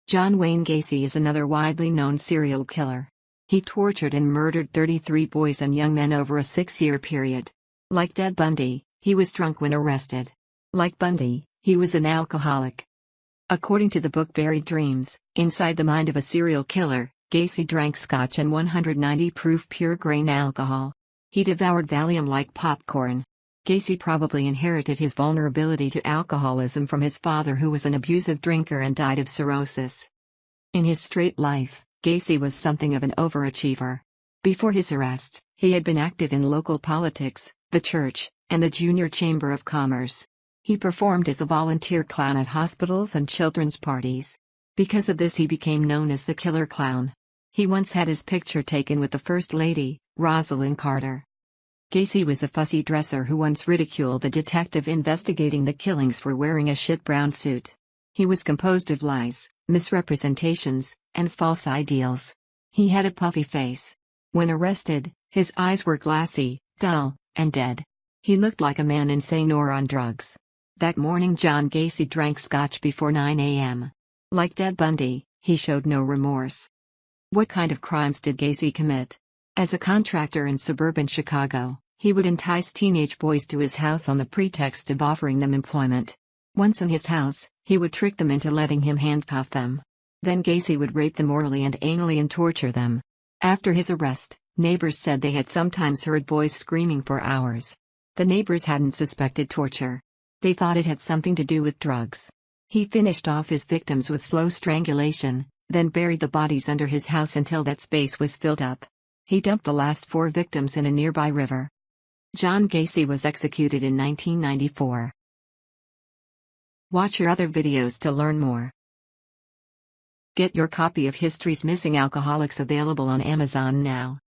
John Wayne Gacy is another widely known serial killer. He tortured and murdered 33 boys and young men over a 6-year period. Like Ted Bundy, he was drunk when arrested. Like Bundy, he was an alcoholic. According to the book Buried Dreams, Inside the Mind of a Serial Killer, Gacy drank scotch and 190 proof pure grain alcohol. He devoured Valium like popcorn. Gacy probably inherited his vulnerability to alcoholism from his father, who was an abusive drinker and died of cirrhosis. In his straight life, Gacy was something of an overachiever. Before his arrest, he had been active in local politics, the church, and the Junior Chamber of Commerce. He performed as a volunteer clown at hospitals and children's parties. Because of this, he became known as the Killer Clown. He once had his picture taken with the First Lady, Rosalind Carter. Gacy was a fussy dresser who once ridiculed a detective investigating the killings for wearing a shit brown suit. He was composed of lies, misrepresentations, and false ideals. He had a puffy face. When arrested, his eyes were glassy, dull, and dead. He looked like a man insane or on drugs. That morning John Gacy drank scotch before 9 a.m. Like Ted Bundy, he showed no remorse. What kind of crimes did Gacy commit? As a contractor in suburban Chicago, he would entice teenage boys to his house on the pretext of offering them employment. Once in his house, he would trick them into letting him handcuff them. Then Gacy would rape them orally and anally and torture them. After his arrest, neighbors said they had sometimes heard boys screaming for hours. The neighbors hadn't suspected torture. They thought it had something to do with drugs. He finished off his victims with slow strangulation, then buried the bodies under his house until that space was filled up. He dumped the last 4 victims in a nearby river. John Gacy was executed in 1994. Watch your other videos to learn more. Get your copy of History's Missing Alcoholics available on Amazon now.